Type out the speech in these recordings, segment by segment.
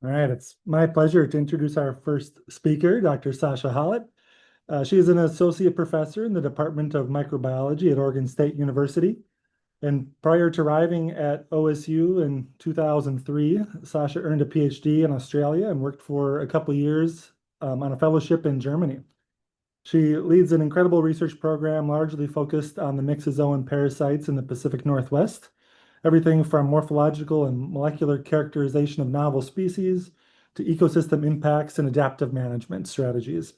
All right, it's my pleasure to introduce our first speaker, Dr. Sascha Hallet. She is an associate professor in the Department of Microbiology at Oregon State University. And prior to arriving at OSU in 2003, Sascha earned a PhD in Australia and worked for a couple of years on a fellowship in Germany. She leads an incredible research program largely focused on the myxozoan parasites in the Pacific Northwest, everything from morphological and molecular characterization of novel species to ecosystem impacts and adaptive management strategies.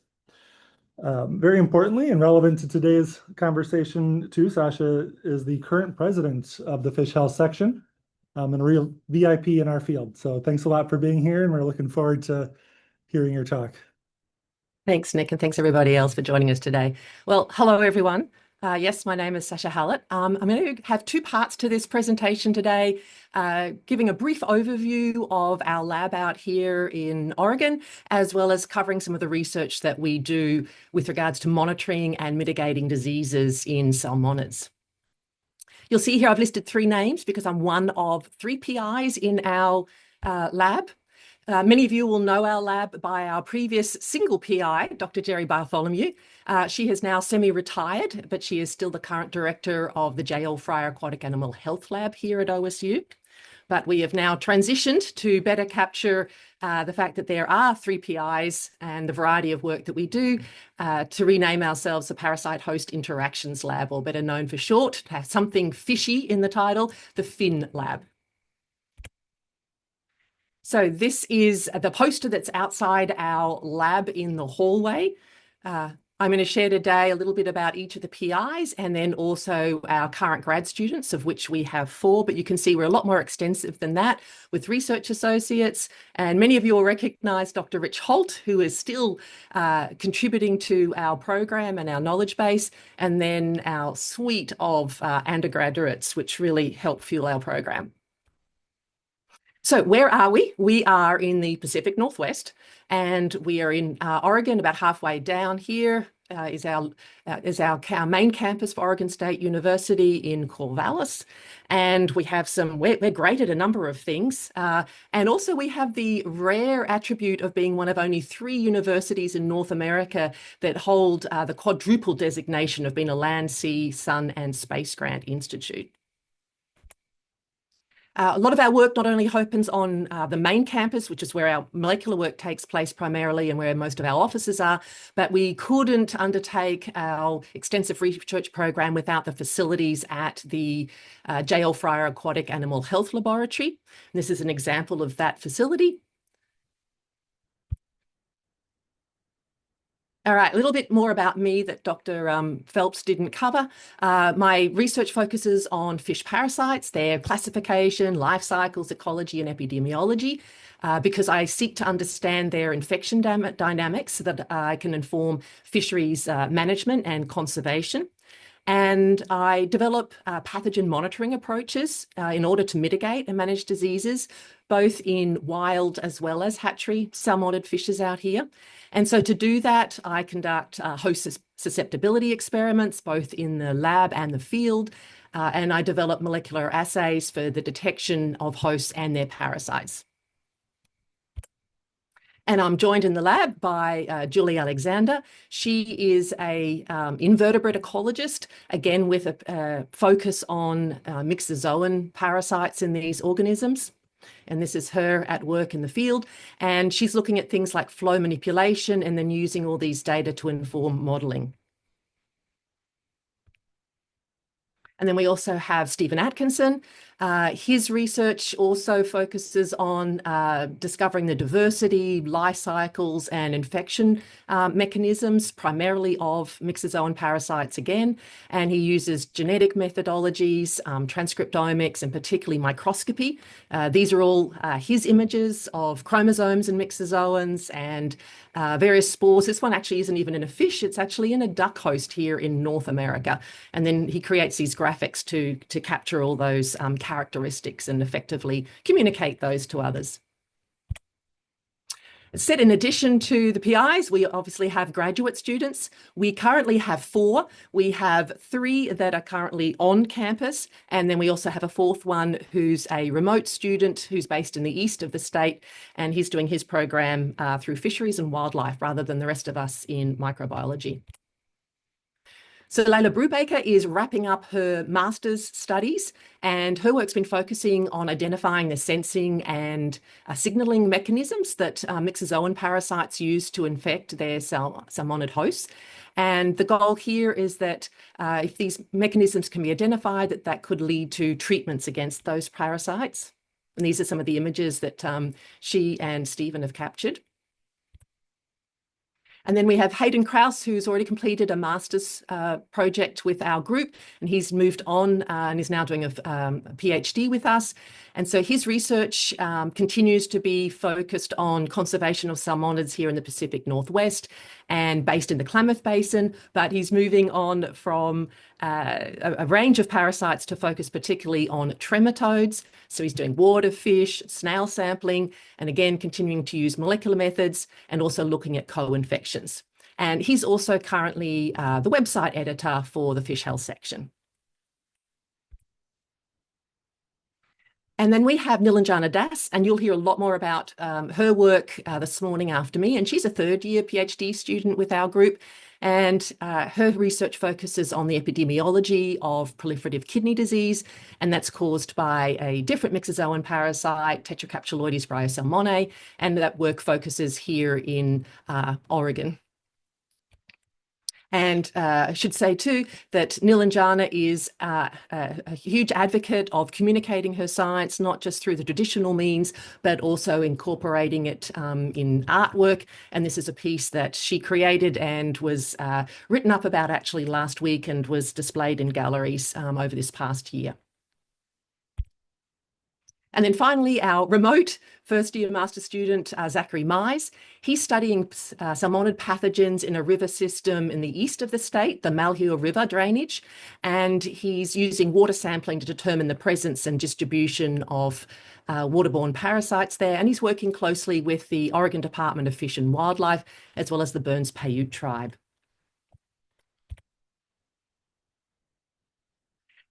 Very importantly and relevant to today's conversation too, Sascha is the current president of the Fish Health section and a real VIP in our field. So thanks a lot for being here, and we're looking forward to hearing your talk. Thanks, Nick, and thanks everybody else for joining us today. Well, hello everyone. Yes, my name is Sascha Hallet. I'm going to have two parts to this presentation today, giving a brief overview of our lab out here in Oregon, as well as covering some of the research that we do with regards to monitoring and mitigating diseases in salmonids. You'll see here I've listed three names because I'm one of three PIs in our lab. Many of you will know our lab by our previous single PI, Dr. Jerry Bartholomew. She has now semi-retired, but she is still the current director of the J.L. Fryer Aquatic Animal Health Lab here at OSU. But we have now transitioned to better capture the fact that there are three PIs and the variety of work that we do to rename ourselves the Parasite Host Interactions Lab, or better known for short, to have something fishy in the title, the FIN Lab. So this is the poster that's outside our lab in the hallway. I'm going to share today a little bit about each of the PIs and then also our current grad students, of which we have 4, but you can see we're a lot more extensive than that with research associates. And many of you will recognize Dr. Rich Holt, who is still contributing to our program and our knowledge base, and then our suite of undergraduates, which really help fuel our program. So where are we? We are in the Pacific Northwest, and we are in Oregon. About halfway down here is our main campus for Oregon State University in Corvallis. And we have we're great at a number of things. And also we have the rare attribute of being one of only 3 universities in North America that hold the quadruple designation of being a Land, Sea, Sun, and Space Grant Institute. A lot of our work not only happens on the main campus, which is where our molecular work takes place primarily and where most of our offices are, but we couldn't undertake our extensive research program without the facilities at the J.L. Fryer Aquatic Animal Health Laboratory. And this is an example of that facility. All right, a little bit more about me that Dr. Phelps didn't cover. My research focuses on fish parasites, their classification, life cycles, ecology, and epidemiology, because I seek to understand their infection dynamics so that I can inform fisheries management and conservation. And I develop pathogen monitoring approaches in order to mitigate and manage diseases, both in wild as well as hatchery salmonid fishes out here. And so to do that, I conduct host susceptibility experiments, both in the lab and the field, and I develop molecular assays for the detection of hosts and their parasites. And I'm joined in the lab by Julie Alexander. She is a invertebrate ecologist, again with a focus on myxozoan parasites in these organisms. And this is her at work in the field. And she's looking at things like flow manipulation and then using all these data to inform modeling. And then we also have Stephen Atkinson. His research also focuses on discovering the diversity, life cycles, and infection mechanisms, primarily of myxozoan parasites again. And he uses genetic methodologies, transcriptomics, and particularly microscopy. These are all his images of chromosomes and myxozoans and various spores. This one actually isn't even in a fish, it's actually in a duck host here in North America. And then he creates these graphics to capture all those characteristics and effectively communicate those to others. Said in addition to the PIs, we obviously have graduate students. We currently have 4. We have 3 that are currently on campus, and then we also have a 4th one who's a remote student who's based in the east of the state, and he's doing his program through fisheries and wildlife rather than the rest of us in microbiology. So Layla Brubaker is wrapping up her master's studies, and her work's been focusing on identifying the sensing and signaling mechanisms that myxozoan parasites use to infect their salmonid hosts. And the goal here is that if these mechanisms can be identified, that could lead to treatments against those parasites. And these are some of the images that she and Stephen have captured. And then we have Hayden Kraus, who's already completed a master's project with our group, and he's moved on and is now doing a PhD with us. And so his research continues to be focused on conservation of salmonids here in the Pacific Northwest and based in the Klamath Basin, but he's moving on from a range of parasites to focus particularly on trematodes. So he's doing water fish, snail sampling, and again, continuing to use molecular methods and also looking at co-infections. And he's also currently the website editor for the fish health section. And then we have Nilanjana Das, and you'll hear a lot more about her work this morning after me. And she's a 3rd-year PhD student with our group. And her research focuses on the epidemiology of proliferative kidney disease, and that's caused by a different myxozoan parasite, Tetracapsuloides bryosalmonae, and that work focuses here in Oregon. And I should say too that Nilanjana is a huge advocate of communicating her science, not just through the traditional means, but also incorporating it in artwork. And this is a piece that she created and was written up about actually last week and was displayed in galleries over this past year. And then finally, our remote first-year master student, Zachary Mize. He's studying salmonid pathogens in a river system in the east of the state, the Malheur River drainage, and he's using water sampling to determine the presence and distribution of waterborne parasites there. And he's working closely with the Oregon Department of Fish and Wildlife, as well as the Burns Paiute tribe.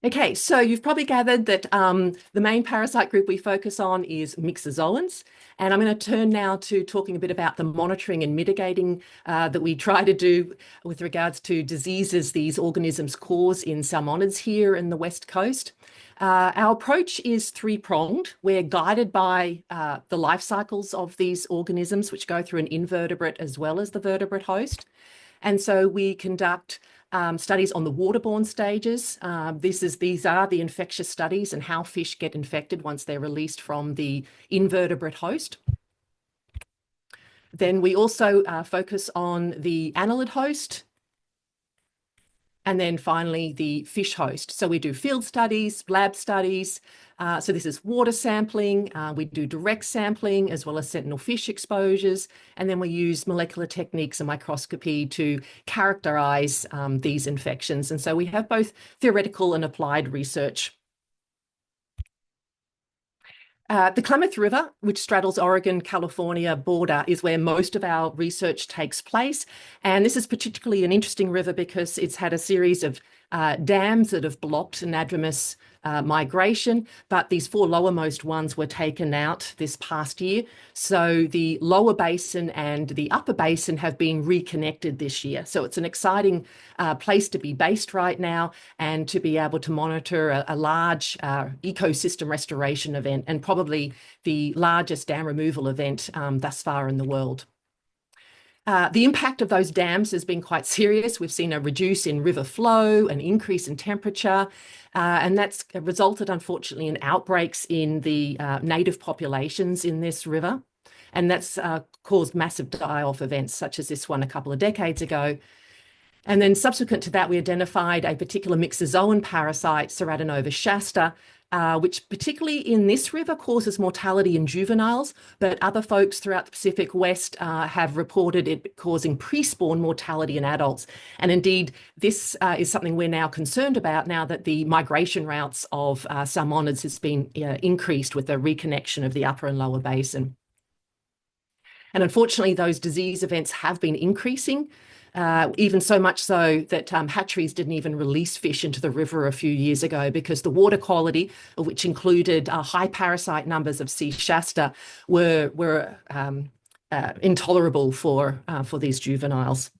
Okay, so you've probably gathered that the main parasite group we focus on is myxozoans. And I'm going to turn now to talking a bit about the monitoring and mitigating that we try to do with regards to diseases these organisms cause in salmonids here in the West Coast. Our approach is 3-pronged. We're guided by the life cycles of these organisms, which go through an invertebrate as well as the vertebrate host. And so we conduct studies on the waterborne stages. These are the infectious studies and how fish get infected once they're released from the invertebrate host. Then we also focus on the annelid host. And then finally, the fish host. So we do field studies, lab studies. So this is water sampling. We do direct sampling as well as sentinel fish exposures. And then we use molecular techniques and microscopy to characterize these infections. And so we have both theoretical and applied research. The Klamath River, which straddles Oregon-California border, is where most of our research takes place. And this is particularly an interesting river because it's had a series of dams that have blocked anadromous migration, but these 4 lowermost ones were taken out this past year. So the lower basin and the upper basin have been reconnected this year. So it's an exciting place to be based right now and to be able to monitor a large ecosystem restoration event and probably the largest dam removal event thus far in the world. The impact of those dams has been quite serious. We've seen a reduce in river flow, an increase in temperature, and that's resulted, unfortunately, in outbreaks in the native populations in this river. And that's caused massive die-off events, such as this one a couple of decades ago. And then subsequent to that, we identified a particular myxozoan parasite, Ceratinova shasta, which particularly in this river causes mortality in juveniles, but other folks throughout the Pacific West have reported it causing pre-spawn mortality in adults. And indeed, this is something we're now concerned about now that the migration routes of salmonids has been increased with the reconnection of the upper and lower basin. And unfortunately, those disease events have been increasing, even so much so that hatcheries didn't even release fish into the river a few years ago because the water quality, which included high parasite numbers of C. shasta, were intolerable for these juveniles.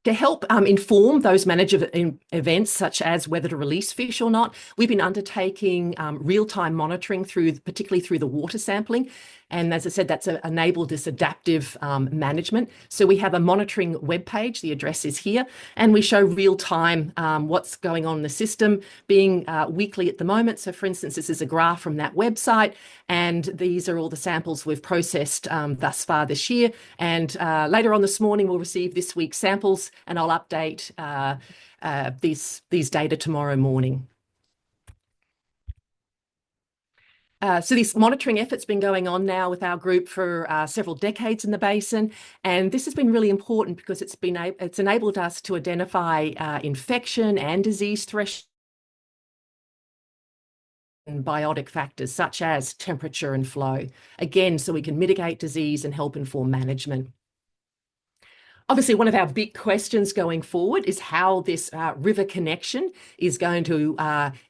To help inform those management events, such as whether to release fish or not, we've been undertaking real-time monitoring particularly through the water sampling. And as I said, that's enabled this adaptive management. So we have a monitoring webpage, the address is here, and we show real-time what's going on in the system, being weekly at the moment. So for instance, this is a graph from that website, and these are all the samples we've processed thus far this year. And later on this morning, we'll receive this week's samples, and I'll update these data tomorrow morning. So this monitoring effort's been going on now with our group for several decades in the basin, and this has been really important because it's enabled us to identify infection and disease thresholds and biotic factors such as temperature and flow, again, so we can mitigate disease and help inform management. Obviously, one of our big questions going forward is how this river connection is going to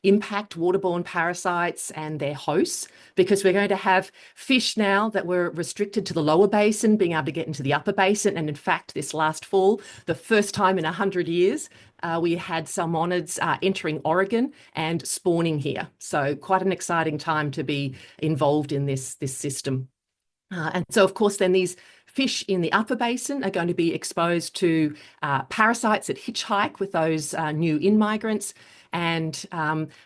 impact waterborne parasites and their hosts, because we're going to have fish now that were restricted to the lower basin being able to get into the upper basin. And in fact, this last fall, the first time in 100 years, we had salmonids entering Oregon and spawning here. So quite an exciting time to be involved in this system. And so, of course, then these fish in the upper basin are going to be exposed to parasites that hitchhike with those new in-migrants. And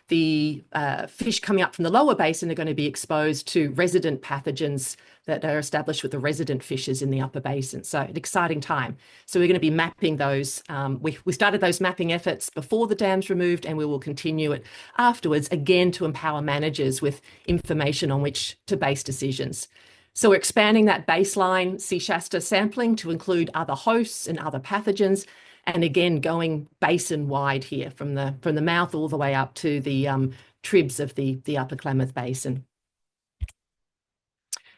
the fish coming up from the lower basin are going to be exposed to resident pathogens that are established with the resident fishes in the upper basin. So an exciting time. So we're going to be mapping those. We started those mapping efforts before the dam's removed, and we will continue it afterwards, again, to empower managers with information on which to base decisions. So we're expanding that baseline C. shasta sampling to include other hosts and other pathogens, and again, going basin-wide here from the mouth all the way up to the tribs of the Upper Klamath Basin.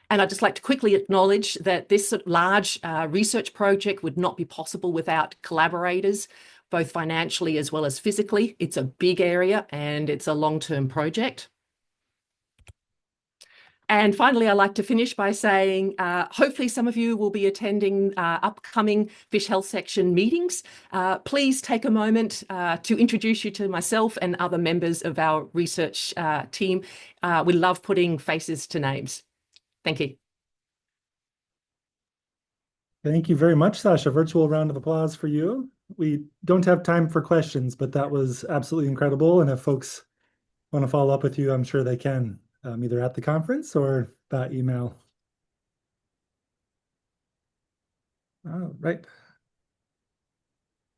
And I'd just like to quickly acknowledge that this large research project would not be possible without collaborators, both financially as well as physically. It's a big area and it's a long-term project. And finally, I'd like to finish by saying, hopefully some of you will be attending upcoming Fish Health Section meetings. Please take a moment to introduce you to myself and other members of our research team. We love putting faces to names. Thank you. Thank you very much, Sascha. Virtual round of applause for you. We don't have time for questions, but that was absolutely incredible. And if folks want to follow up with you, I'm sure they can. Either at the conference or by email. All right.